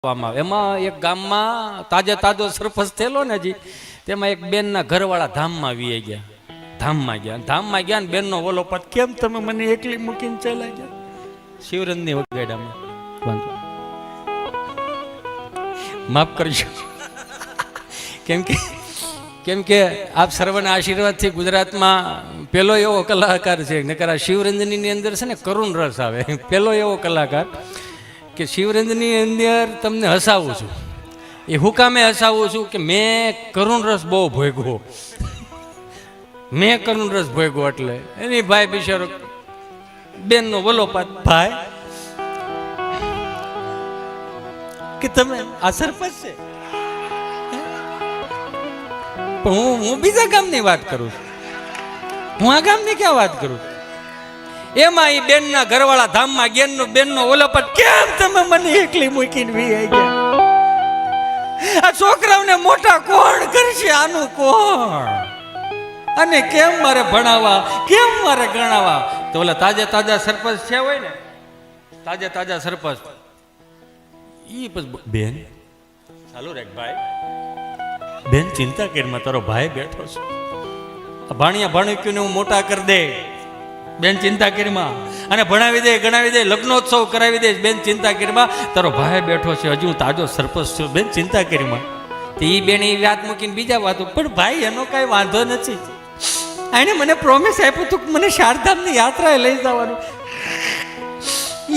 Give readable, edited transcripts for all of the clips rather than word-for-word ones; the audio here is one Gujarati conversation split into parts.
એમાં એક ગામમાં તાજો સરપંચ થયેલો ને હજી તેમાં એક બેનના ઘરવાળા ધામમાં વી ગયા. ધામમાં ગયા ને બેનનો ઓલો પદ, કેમ તમે મને એકલી મૂકીને ચાલ્યા ગયા? શિવરંજની વગાડ્યામાં માફ કરજો, કેમ કે આપ સર્વના આશીર્વાદથી ગુજરાતમાં પેલો એવો કલાકાર છે. નકર શિવરંજની અંદર છે ને કરુણ રસ આવે. પેલો એવો કલાકાર કે શિવરંજની અંદર તમને હસાવું છું. એ હુકામે હસાવું છું કે મેં કરુણ રસ બહુ ભોગવો. એટલે એની ભાઈ બિચારો બેનનો વલોપાત, ભાઈ કે તમે આ સરપંચ છે, પણ હું બીજા ગામની વાત કરું છું, હું આ ગામની ક્યાં વાત કરું? એમાં એ બેનના ઘરવાળા ધામમાં ગયા, બેનનો ઓલોપટ, કેમ તમે મને એકલી મૂકીને વી ગયા? આ છોકરાઓને મોટા કોણ કરશે? આનું કોણ? અને કેમ મારે ભણાવવા, કેમ મારે ગણાવવા? તો ઓલા તાજા સરપંચ છે હોય ને, તાજા સરપંચ ઈ પછી, બેન ચાલુ રે ભાઈ, બેન ચિંતા કરીમાં તારો ભાઈ બેઠો છે, ભાણિયાને હું મોટા કરી દે, બેન ચિંતા કરીમાં, અને ભણાવી દે, ગણાવી દે, લગ્નોત્સવ કરાવી દે, બેન ચિંતા કરીમાં, તારો ભાઈ બેઠો છે, હજુ હું તાજો સરપંચ છું, બેન ચિંતા કરીમાં. તો એ બેન એ વાત મૂકીને બીજા વાતો, પણ ભાઈ એનો કાંઈ વાંધો નથી, એને મને પ્રોમિસ આપ્યું હતું કે મને શારદામની યાત્રાએ લઈ જવાનું,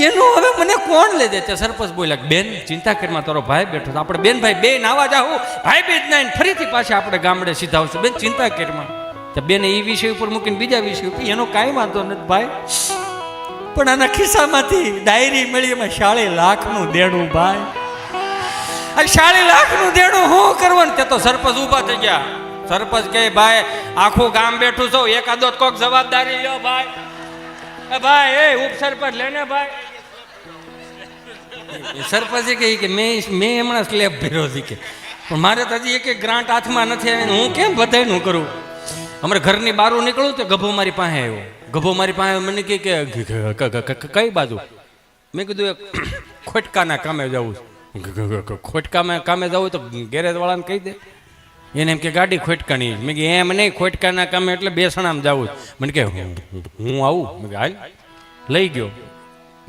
એનું હવે મને કોણ લઈ દે? સરપંચ બોલ્યા, બેન ચિંતા કરીમાં, તારો ભાઈ બેઠો છે, આપણે બેન ભાઈ બે નાવા જાવું, ભાઈ બે જ નાઈને ફરીથી પાછા આપણે ગામડે સીધા આવશે, બેન ચિંતા કરીમાં. બેને એ વિષય ઉપર મૂકીને બીજા વિષય ઉપર, એનો કાંઈ વાંધો નથી ભાઈ, પણ આના ખિસ્સામાંથી ડાયરી મળી, એમાં 40 લાખનું દેણું ભાઈ. આ 40 લાખનું દેણું શું કરવાનું? તે તો સરપંચ ઊભા થઈ ગયા. સરપંચ કહે, ભાઈ આખું ગામ બેઠું છો, એકાદો કોક જવાબદારી લ્યો ભાઈ. એ ભાઈ એ ઉપસરપંચ લેને ભાઈ. સરપંચે કહે કે મેં હમણાં સ્લેબ ભર્યો છે કે, પણ મારે તો હજી એક ગ્રાન્ટ હાથમાં નથી આવી, હું કેમ બધાયનું કરું? અમારે ઘરની બહાર નીકળું તો ગભો મારી પાસે આવ્યો. ગભો મારી પાસે મને કહે કે કઈ બાજુ? મેં કીધું એક ખોટકાના કામે જવું છું. ખોટકામાં કામે જવું તો ગેરેજ વાળાને કહી દે. એને એમ કે ગાડી ખોટકાની. મેં કીધું એમ નહીં, ખોટકાના કામે એટલે બેસણામાં જવું. મને કહે હું આવું. મેં કહે હાલ. લઈ ગયો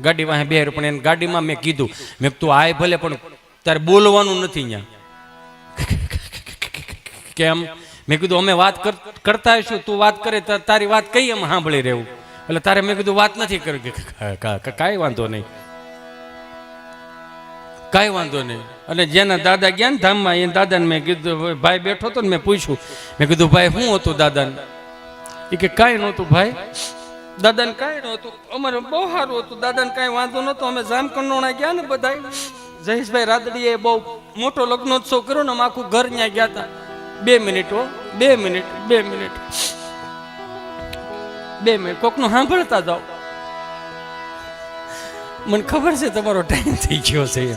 ગાડી પાસે બે પણ એને ગાડીમાં મેં કીધું, મેં તું આય ભલે પણ તારે બોલવાનું નથી અહીંયા. કેમ? મેં કીધું અમે વાત કરતા હશું, તું વાત કરે તારી વાત કઈ એમ સાંભળી રહેવું, એટલે તારે મેં કીધું વાત નથી કરી. કાંઈ વાંધો નહીં, કાંઈ વાંધો નહીં. અને જેના દાદા ગયા ને ધામમાં, એ દાદાને મેં કીધું, ભાઈ બેઠો હતો ને, મેં પૂછ્યું, મેં કીધું ભાઈ શું હતું દાદાને? એ કે કાંઈ નહોતું ભાઈ, દાદાને કાંઈ નહોતું, અમારે બહુ સારું હતું, દાદાને કાંઈ વાંધો નહોતો. અમે જામકંડોણા ગયા ને બધા, જયેશભાઈ રાદડીએ બહુ મોટો લગ્નોત્સવ કર્યો ને, અમે આખું ઘર ત્યાં ગયા હતા. 2 મિનિટ કોકનું સાંભળતા જાઓ. મને ખબર છે તમારો ટાઈમ થઈ ગયો છે,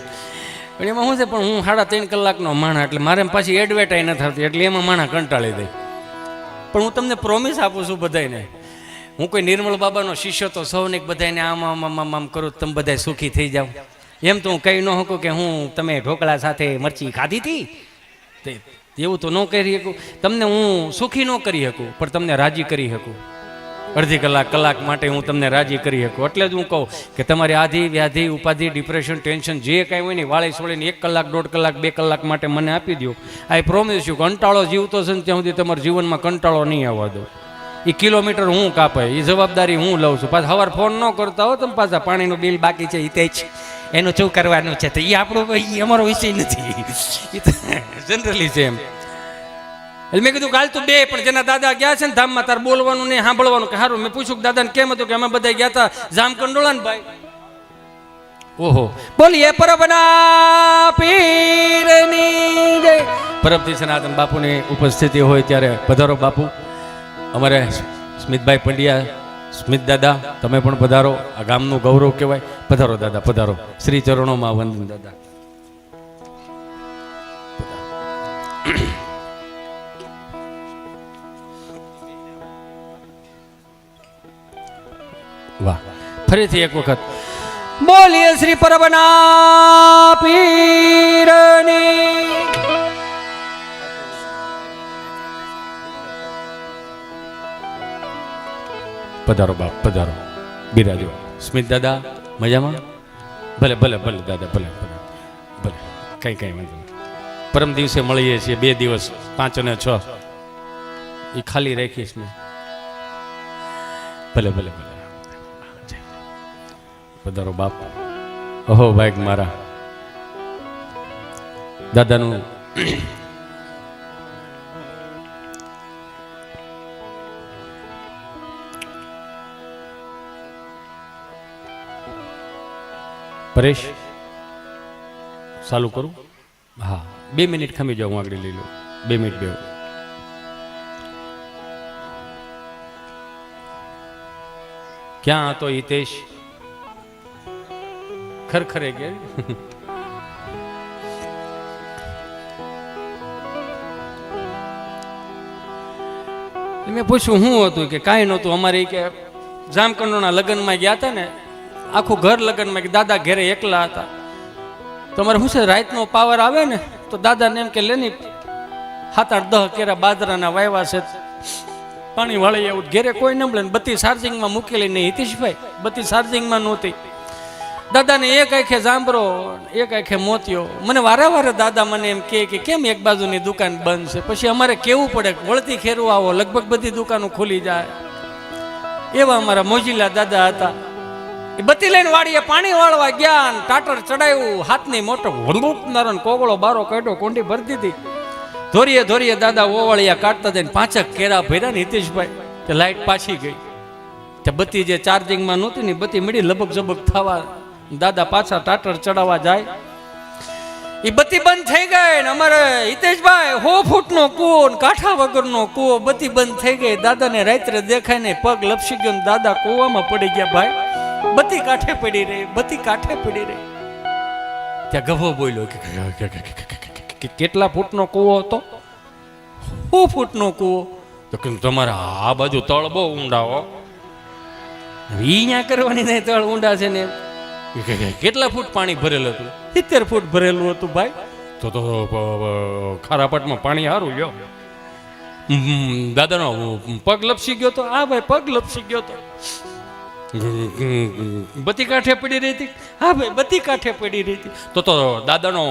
પણ એમાં શું છે, પણ હું 3.5 કલાકનો માણા, એટલે મારે પાછી એડવર્ટાઈ ન થતી, એટલે એમાં માણા કંટાળી દે. પણ હું તમને પ્રોમિસ આપું છું બધાને, હું કોઈ નિર્મળ બાબાનો શિષ્ય તો સૌને બધાને આમ કરું, તમે બધા સુખી થઈ જાઓ. એમ તો હું કહી ન શકું કે હું તમે ઢોકળા સાથે મરચી ખાધી હતી, એવું તો ન કરી શકું. તમને હું સુખી ન કરી શકું, પણ તમને રાજી કરી શકું. અડધી કલાક માટે હું તમને રાજી કરી શકું. એટલે જ હું કહું કે તમારી આધિ વ્યાધિ ઉપાધિ ડિપ્રેશન ટેન્શન જે કાંઈ હોય ને, વાળી સોળીને 1 કલાક 1.5 કલાક 2 કલાક માટે મને આપી દો. આઈ પ્રોમિસ યુ, કંટાળો જીવતો છે ને ત્યાં સુધી તમારા જીવનમાં કંટાળો નહીં આવવા દો. એ કિલોમીટર હું કાપે, એ જવાબદારી હું લઉં છું. પાછા સવાર ફોન ન કરતા હો તમે, પાછા પાણીનું બિલ બાકી છે એ તે જ એનું શું કરવાનું છે, તો એ આપણો અમારો વિષય નથી, એ તો જનરલી છે એમ. એટલે મેં કીધું કાલ તું બે, પણ જેના દાદા ગયા છે ને ધામમાં, તાર બોલવાનું નહીં સાંભળવાનું. કે સારું. મેં પૂછ્યું દાદાને કેમ હતું? કે અમે બધા ગયા હતા જામકંડોળા ને ભાઈ. ઓહો, બોલીએ પરબના પીરની જય. પરબથી સનાતન બાપુની ઉપસ્થિતિ હોય ત્યારે પધારો બાપુ. અમારે સ્મિતભાઈ પંડ્યા, સ્મિત દાદા તમે પણ પધારો, આ ગામનું ગૌરવ કહેવાય. પધારો દાદા, પધારો. શ્રી ચરણોમાં વંદન દાદા. વાહ, ફરીથી એક વખત બોલીએ શ્રી પરબના પીરની. પધારો બાપ પધારો, બિરાજો. સ્મિત દાદા મજામાં? ભલે ભલે ભલે દાદા ભલે ભલે ભલે, કઈ કઈ વાંધો નહીં. પરમ દિવસે મળીએ છીએ, 2 દિવસ 5 અને 6 એ ખાલી રાખીશ મેં. ભલે ભલે ભલે, પધારો બાપ. ઓહો ભાઈ મારા દાદાનું પરેશ ચાલુ કરું? હા 2 મિનિટ ખમી જાઉં, હું આગળ લઈ લઉં. 2 મિનિટ બેહો. ક્યાં હતો હિતેશ? ખરખરે કે મેં પૂછ્યું શું હતું કે કાંઈ નહોતું. અમારે કે જામકંડોના લગ્નમાં ગયા હતા ને, આખું ઘર લગ્નમાં કે દાદા ઘેરે એકલા હતા. તમારે શું છે રાતનો પાવર આવે ને તો દાદાને એમ કે લેની 7-8-10 કેરા બાજરાના વાયવા છે, પાણી વાળી એવું. ઘેરે કોઈ ન મળે, બત્તી ચાર્જિંગમાં મૂકેલી નહીં હિતેશભાઈ, બત્તી ચાર્જિંગમાં નહોતી. દાદાને એક આંખે જાંબરો, એક આંખે મોતિયો. મને વારે વારે દાદા મને એમ કે કેમ એક બાજુની દુકાન બંધ છે. પછી અમારે કેવું પડે વળતી ખેરું આવો, લગભગ બધી દુકાનો ખુલી જાય. એવા અમારા મોજીલા દાદા હતા. એ બત્તી લઈને વાડીએ પાણી વાળવા ગયા, ટાટર ચડાવ્યું, હાથની મોટો વળુકનારો કોગળો બારો કાઢ્યો, કોંડી ભરી દીધી. ધોરીએ ધોરીએ દાદા ઓવાળિયા કાઢતા જઈને 5 કેરા ભર્યા ને હિતેશભાઈ, તે લાઈટ પાછી ગઈ. તે બત્તી જે ચાર્જિંગમાં નહોતી ને બત્તી મળી લબક ઝબક થવા, દાદા પાછા ટાટર ચડાવવા જાય. એ બત્તી બંધ થઈ ગઈ ને અમારે હિતેશભાઈ 100 ફૂટનો કૂવો, કાંઠા વગરનો કૂવો, બત્તી બંધ થઈ ગઈ. દાદાને રાત્રે દેખાય ને પગ લપસી ગયો ને દાદા કૂવામાં પડી ગયા. ભાઈ બત્તી કાંઠે પડી રહી, બત્તી કાંઠે પડી રહી. ત્યાં ગભો બોલ્યો કે કેટલા ફૂટનો કૂવો હતો? 100 ફૂટનો કૂવો. તો કે તમારે આ બાજુ તળ બહુ ઊંડા હો. અહીંયા કરવાની નહીં, તળ ઊંડા છે ને. કેટલા ફૂટ પાણી ભરેલું હતું? 70 ફૂટ ભરેલું હતું ભાઈ. તો ખારાપટમાં પાણી સારું ગયો. દાદાનો પગ લપસી ગયો તો? હા ભાઈ પગ લપસી ગયો તો. બત્તી કાંઠે પડી રહી હતી? હા ભાઈ બત્તી કાંઠે પડી રહી હતી. તો દાદાનો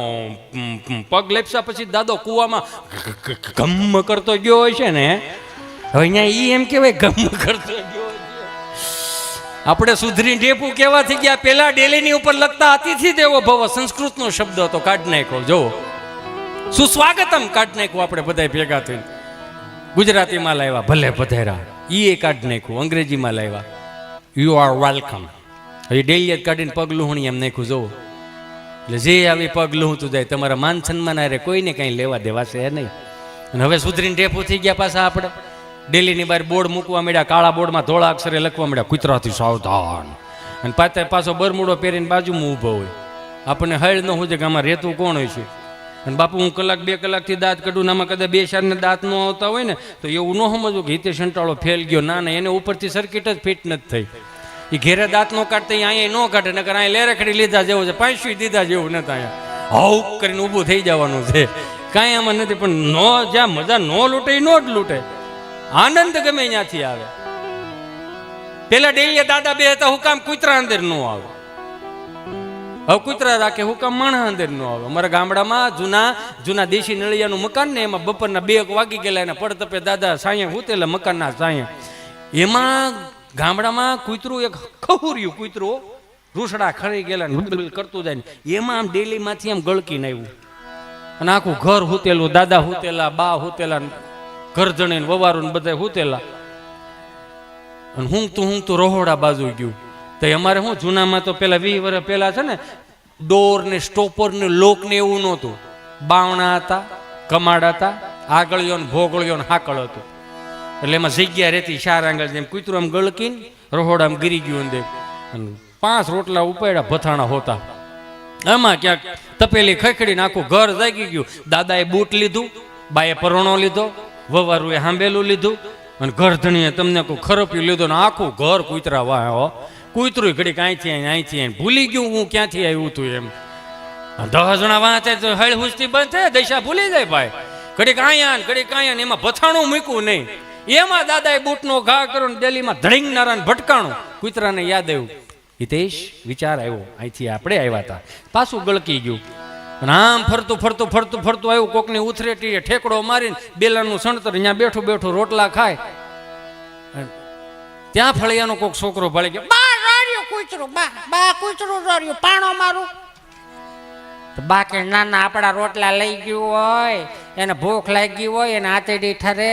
પગ લપસ્યા પછી દાદો કૂવામાં ગમ કરતો ગયો હોય છે ને. હવે અહીંયા ઈ એમ કહેવાય ગમ કરતો ગયો. આપણે સુધરી ઢેપું કેવા થઈ ગયા. પેલા ડેલીની ઉપર લખતા અતિથિ દેવો ભવ, સંસ્કૃતનો શબ્દ હતો, કાઢ નાખ્યો. જો સુસ્વાગતમ કાઢ નાખ્યું. આપણે બધા ભેગા થઈને ગુજરાતીમાં લાવ્યા, ભલે પધાર્યા. ઈ કાઢ નાખ્યું, અંગ્રેજીમાં લાવ્યા, યુ આર વેલકમ. હવે ડેલી જ કાઢીને પગ લુહણી એમ નાખ્યું. જોવો એટલે જે આવી પગ લુહતું જાય. તમારા માન સન્માન આરે કોઈને કાંઈ લેવા દેવા છે નહીં. અને હવે સુધરીને ઢેપું થઈ ગયા પાછા. આપણે ડેલીની બહાર બોર્ડ મૂકવા મળ્યા, કાળા બોર્ડમાં ધોળા અક્ષરે લખવા મળ્યા, કૂતરાથી સાવધાન. અને પાછો બરમુડો પહેરીને બાજુમાં ઊભો હોય. આપણને હળ ન હોય કે આમાં રહેતું કોણ હોય છે. અને બાપુ હું 1-2 કલાકથી દાંત કાઢું, આમાં કદાચ 2-4 દાંત ન આવતા હોય ને તો એવું ન સમજવું કે હિતેશ અંટાળો ફેલ ગયો. ના ના, એને ઉપરથી સર્કિટ જ ફિટ નથી થઈ. એ ઘેરે દાંત નો કાઢતા અહીંયા ન કાઢે, નકર અહીંયા લેરખડી લીધા જેવું છે, 5 દીધા જેવું નથી. અહીંયા હાઉ કરીને ઊભું થઈ જવાનું છે. કાંઈ આમાં નથી. પણ નો જ્યાં મજા ન લૂટે એ નો જ લૂટે. આનંદ ગમે ત્યાંથી આવે. પેલા ડેલીએ દાદા બે હતા, હું કામ કૂતરા અંદર ન આવે. હવે કૂતરા રાખે, હું કામ માણસ અંદર ન આવે. અમારા ગામડામાં જૂના દેશી નળિયાનું મકાન ને, એમાં બપોરના 2 વાગી ગયેલા, એના પડતપે દાદા સાયા હુતેલા મકાનના સાયા. એમાં ગામડામાં કૂતરું એક ખહુર્યું કૂતરું, રૂસડા ખરી ગયેલા કરતું જાય ને, એમાં આમ ડેલીમાંથી આમ ગળકીને આવ્યું. અને આખું ઘર હુતેલું, દાદા હુતેલા, બા હુતેલા, ઘર જણે વવારું બધા હુતેલા. અને હું રહોડા બાજુ ગયું. તો અમારે શું જૂનામાં તો પેલા 20 વર્ષ પહેલા છે ને, ડોર ને સ્ટોપર ને લોક ને એવું નહોતું. બાવણા હતા, કમાડ હતા, આગળિયો ને ભોગળિયો ને હાકળ હતું. એટલે એમાં જગ્યા રહેતી 4 આંગળ. જેમ કૂતરું આમ ગળકીને રહોડામાં ગીરી ગયું અંદર. અને 5 રોટલા ઉપાડ્યા, ભથાણા હોતા. આમાં ક્યાંક તપેલી ખખડીને આખું ઘર જાગી ગયું. દાદાએ બૂટ લીધું, બાએ પરોણો લીધો, વવારુએ હાંબેલું લીધું, અને ઘર ધણીએ તમને કોઈ ખરપ્યું લીધું, ને આખું ઘર કૂતરા વાહ. કૂતરું ઘડીક અહીંથી ભૂલી ગયું હું ક્યાંથી આવ્યું હતું એમ. 10 જણા વાંચે તો હળ હુસ્તી બંધ થાય, દશા ભૂલી જાય ભાઈ. ઘડીક આયા એમાં ભથાણું મૂક્યું નહીં. એમાં દાદાએ બૂટનો ઘા કર્યો ને દિલ્હીમાં ધડીંગનારાને ભટકાણું. કૂતરાને યાદ આવ્યું, હિતેશ વિચાર આવ્યો, અહીંથી આપણે આવ્યા હતા, પાછું ગળકી ગયું. અને આમ ફરતું આવ્યું કોકની ઉથરેટીએ ઠેકડો મારીને બેલાનું સણતર અહીંયા બેઠું રોટલા ખાય. ત્યાં ફળિયાનો કોક છોકરો ભળી ગયો, બા રાડ્યો કૂતરું, બા કૂતરું રાડ્યું, પાણો મારું. બાકી નાના આપણા રોટલા લઈ ગયું હોય, એને ભૂખ લાગી હોય, એને આતેડી ઠરે,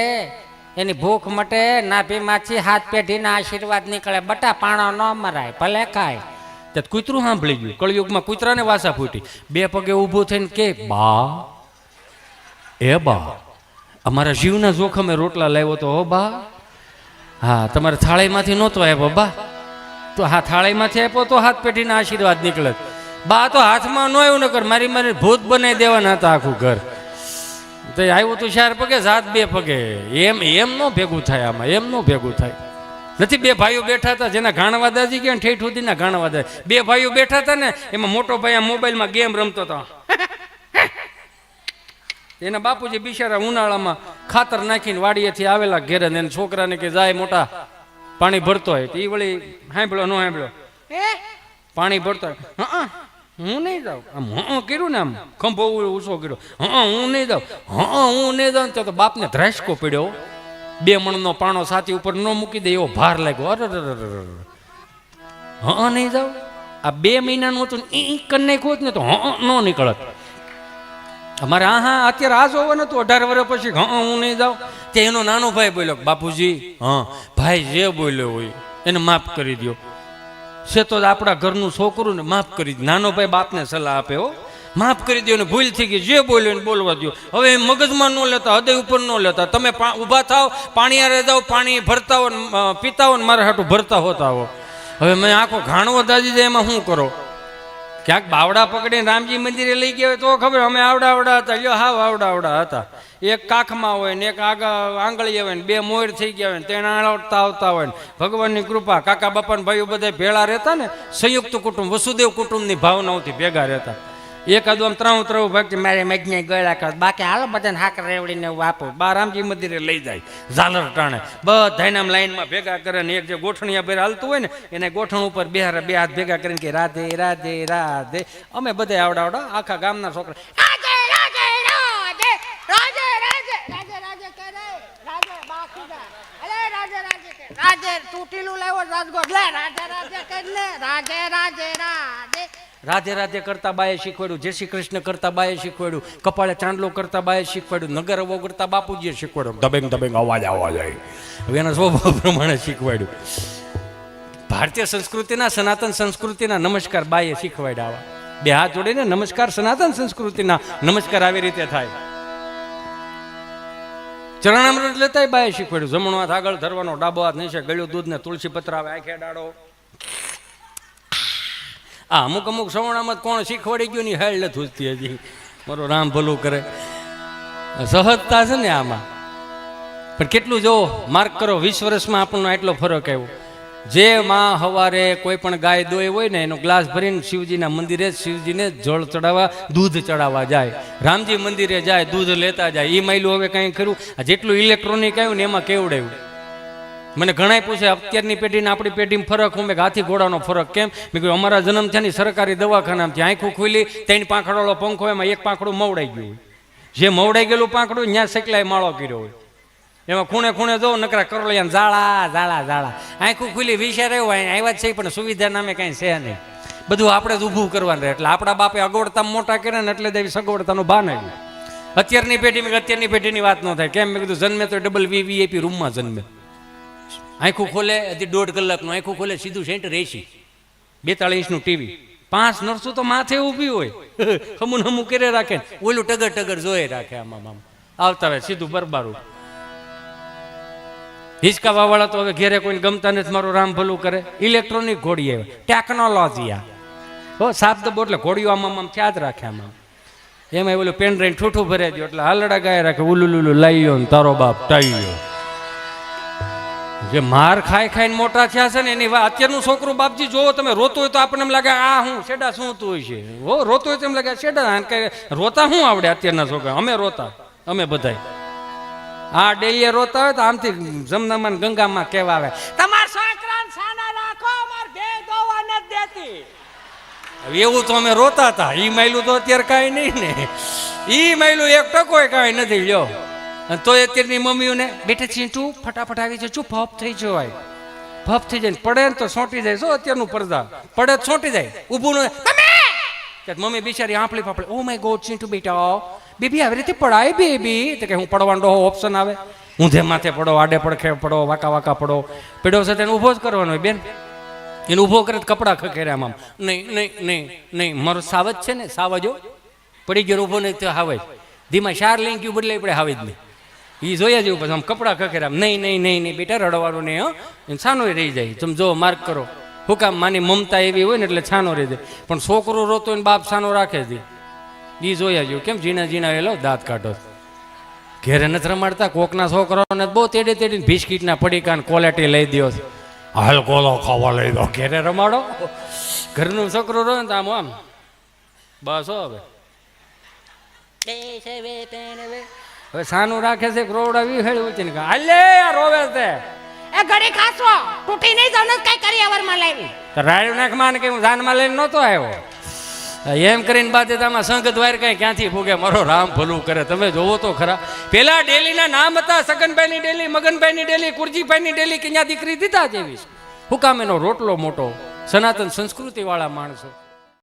એની ભૂખ મટે, નાભીમાંથી હાથ પેઢીના આશીર્વાદ નીકળે, બટા પાણો ન મરાય, ભલે ખાય. ત્યાં કૂતરું સાંભળી ગયું. કળયુગમાં કૂતરાને વાસા ફૂટી. 2 પગે ઊભું થઈને કે, બા અમારા જીવના જોખમે રોટલા લાવ્યો તો હો બા. હા, તમારે થાળીમાંથી નહોતો આવ્યો બા, તો હા થાળીમાંથી આપ્યો તો હાથ પેઢીના આશીર્વાદ નીકળે. બા તો હાથમાં ન આવ્યું, નકર મારી ભૂત બનાવી દેવાના હતા આખું ઘર. તો આવ્યું તું 4 પગે, જાત 2 પગે. એમ નો ભેગું થાય, આમાં એમ નો ભેગું થાય. નથી 2 ભાઈઓ બેઠા હતા, જેના ઘાણવા દાદી ગયા ઠેઠ સુધીના ઘાણવા દાદી. 2 ભાઈઓ બેઠા હતા ને, એમાં મોટો ભાઈ આ મોબાઈલમાં ગેમ રમતો હતો. એના બાપુજી બિચારા ઉનાળામાં ખાતર નાખીને વાડીએથી આવેલા ઘેરે, એને છોકરાને કે જાય મોટા પાણી ભરતો હોય. એ વળી સાંભળ્યો ન સાંભળ્યો, પાણી ભરતો હોય, હું નહીં જાઉં. આમ કર્યું ને, આમ ખંભો ઊંચો કર્યો, હું નહીં જાઉં. તો બાપને ધ્રાસકો પડ્યો. 2 મણનો પાણો છાતી ઉપર ન મૂકી દે એવો ભાર લાગ્યો. અરે નહીં જાઉં. આ 2 મહિનાનું હતું કન્ને ખોત ને તો ન નીકળત. અમારે અત્યારે આ જોવાનું હતું 18 વર્ષ પછી, હું નહીં જાઉં. તે એનો નાનો ભાઈ બોલ્યો, બાપુજી ભાઈ જે બોલ્યો હોય એને માફ કરી દો. છે તો આપણા ઘરનું છોકરું ને માફ કરી દો. નાનો ભાઈ બાપને સલાહ આપે, હો માફ કરી દો ને, ભૂલ થઈ ગઈ, જે બોલ્યો ને બોલવા દો. હવે મગજમાં ન લેતા, હૃદય ઉપર ન લેતા. તમે ઊભા થાવ, પાણી આરે જાઓ, પાણી ભરતા હો, પીતા હો ને મારા હાટું ભરતા હોતા હો. હવે મેં આખો ઘાણવો દાજી જાય, એમાં શું કરો? ક્યાંક બાવડા પકડીને રામજી મંદિરે લઈ ગયા હોય તો ખબર, અમે આવડા હતા, લ્યો હાવ આવડા હતા. એક કાખમાં હોય ને એક આગળ આંગળીએ હોય ને, 2 મોર થઈ ગયા હોય ને, 3 આવતા હોય ને. ભગવાનની કૃપા, કાકા બાપા ને ભાઈઓ બધા ભેળા રહેતા ને, સંયુક્ત કુટુંબ, વસુદેવ કુટુંબની ભાવનાઓથી ભેગા રહેતા. એકાદું આમ 3 ભક્તિ મારે મજને ગળા કર, બાકી હાલો બધાને હાક રેવડીને આપો. રામજી મંદિરે લઈ જાય, ઝાલર ટાણે બધાને આમ લાઈનમાં ભેગા કરે ને, એક જે ગોઠણિયા ભેર હાલતું હોય ને, એને ગોઠણ ઉપર 2 હાથ ભેગા કરીને કે રાધે રાધે રાધે. અમે બધા આવડા આખા ગામના છોકરા રાધે રાધે કરતા બાએ શીખવાડ્યું, જય શ્રી કૃષ્ણ કરતા બાએ શીખવાડ્યું, કપાળે ચાંદલો કરતા બાએ શીખવાડ્યું, નગર અવો કરતા બાપુજીએ શીખવાડ્યું, દબેંગ અવાજ આવવા જાય. હવે એના સ્વભાવ પ્રમાણે શીખવાડ્યું. ભારતીય સંસ્કૃતિના, સનાતન સંસ્કૃતિના નમસ્કાર બાએ શીખવાડ્યા. 2 હાથ જોડીને નમસ્કાર, સનાતન સંસ્કૃતિના નમસ્કાર આવી રીતે થાય. ચરણામૃત લેતા બાએ શીખવાડ્યું, જમણો હાથ આગળ ધરવાનો, ડાબો હાથ નીચે, ગળ્યું દૂધ ને તુલસી પત્ર આવે, આંખે ડાળો. અમુક સવણામાં કોણ શીખવાડી ગયું ની હેળ નથી ઉજતી હજી. મારો રામ ભલું કરે. સહજતા છે ને આમાં. પણ કેટલું જો માર્ક કરો, 20 વર્ષમાં આપણને આટલો ફરક આવ્યો. જે માં હવારે કોઈ પણ ગાય દોઈ હોય ને, એનો ગ્લાસ ભરીને શિવજીના મંદિરે શિવજીને જળ ચડાવવા, દૂધ ચડાવવા જાય. રામજી મંદિરે જાય, દૂધ લેતા જાય. એ માયલું હવે કંઈ ખરું? જેટલું ઇલેક્ટ્રોનિક આવ્યું ને એમાં કેવડાયું. મને ઘણા પૂછે અત્યારની પેઢીને આપણી પેઢીમાં ફરક. હું મેં હાથી ઘોડાનો ફરક કેમ? મેં કહ્યું અમારા જન્મ થયાની સરકારી દવાખાનામાંથી આંખું ખુલી, 3 પાંખડોળો પંખો, એમાં 1 પાંખડું મવડાઈ ગયું હોય. જે મવડાઈ ગયેલું પાંખડું ત્યાં સેકલાય માળો કર્યો હોય. એમાં ખૂણે જો નકરા કરોળિયા ઝાડા. આંખું ખુલી વિચાર એવો આવ્યા જ છે, પણ સુવિધા નામે કાંઈ છે નહીં. બધું આપણે જ ઊભું કરવાનું રહે. એટલે આપણા બાપે અગવડતા મોટા કર્યા ને, એટલે દેવી સગવડતાનું ભાન આવ્યું. અત્યારની પેઢીની વાત ન થાય. કેમ? મેં કીધું જન્મે તો ડબલ વીવીઆઈપી રૂમમાં જન્મે. આંખું ખોલે હજી 1.5 કલાકનું, આંખું ખોલે સીધું સેન્ટર AC, 42 ઇંચનું ટીવી, 5 નર્સો તો માથે ઊભી હોય, હમું કરે રાખે, ઓલું ટગર જોઈ રાખે. આમાં આવતા હોય સીધું બરબારું. હિંચકા વાળા તો હવે ઘેરે કોઈને ગમતા નથી. મારું રામ ભલું કરે. ઇલેક્ટ્રોનિક ઘોડી આવે, ટેકનોલોજી આ શબ્દ બોટલે ઘોડીઓ આમ થયા જ રાખે. આમાં એમાં ઓલું પેન ડ્રાઈવ ઠૂઠું ભરે દો એટલે હાલડા ગાય રાખે, ઉલુલુલું લાઈયો ને તારો બાપ ટાઈયો. જે માર ખાઈ ખાઈને મોટા થયા છે ને એની વાત અત્યારનું છોકરું બાપજી જોવો તમે રોતું હોય તો આપણને એમ લાગે આ હું શેડા શું તું હોય છે હો રોતું હોય તો એમ લાગે શેડા કે રોતા શું આવડે અત્યારના છોકરા અમે રોતા અમે બધાય આ ડેલીએ રોતા હોય તો આમથી જમનામાં ગંગામાં કેવા આવે તમારા છોકરાને સાના રાખો અમાર બે દોવા નથી દેતી એવું તો અમે રોતા હતા ઈ માયલું તો અત્યારે કાંઈ નહીં ને ઈ માયલું એક ટકોય કાંઈ નથી લ્યો તો અત્યારની મમ્મીઓને બેટા ચીંટુ ફટાફટ આવી જાય ચૂપ ફપ થઈ જવાય ફપ થઈ જાય પડે ને તો સોંટી જાય શું અત્યારનું પડદા પડે તો સોંટી જાય ઊભું ન મમ્મી બિચારી આંપલી ફાપડી ઓ માય ગોડ ચીંટુ બેટા બેબી આવી રીતે પડાય બેબી તો કે હું પડવાનો ઓપ્શન આવે ઊંધે માથે પડો આડે પડખે પડો વાકા વાકા પડો પીડો છે તેને ઊભો જ કરવાનો હોય બેન એને ઊભો કરે કપડાં ખખેર્યા આમ નહીં નહીં નહીં નહીં મારો સાવજ છે ને સાવજો પડી ગયો ઊભો નહીં તો હાવે ધીમા શાર લઈને ગયું બદલાઈ પડે હાવે જ નહીં એ જોયા જેવું પછી આમ કપડાં ખખેર્યા નહીં નહીં નહીં નહીં બેટા રડવાનું નહીં હો છાનો રહી જાય તમે જો માર્ક કરો હું કામ માની મમતા એવી હોય ને એટલે છાનો રહી જાય પણ છોકરો રોતો હોય ને બાપ છાનો રાખે છે એ જોયા જેવું કેમ ઝીણા ઝીણા એલો દાંત કાઢો ઘેરે નથી રમાડતા કોકના છોકરાઓને બહુ તેડે તેડીને બિસ્કીટના પડીકા ક્વોલિટી લઈ દો હાલ કોલો ખાવા લઈ દો ઘેરે રમાડો ઘરનું છોકરો રહે ને તો આમ આમ બસ હો હવે સાનું રાખે છે રોવડાવી હેળવું છે ને હાલે આ રોવે છે એ ઘડી ખાસો તૂટી નહીં જાવ ને કઈ કરી અવરમાં લાવી તો રાડ્યું નાખમાં ને કે હું જાનમાં લઈને નહોતો આવ્યો એમ કરીને બાદ આમાં સંગત વાર કઈ ક્યાંથી ફૂગે મારો રામ ભલું કરે તમે જોવો તો ખરા પેલા ડેલીના નામ હતા સગનભાઈની ડેલી મગનભાઈની ડેલી કુરજીભાઈની ડેલી કે ત્યાં દીકરી દીધા જેવી હું કામ એનો રોટલો મોટો સનાતન સંસ્કૃતિ વાળા માણસો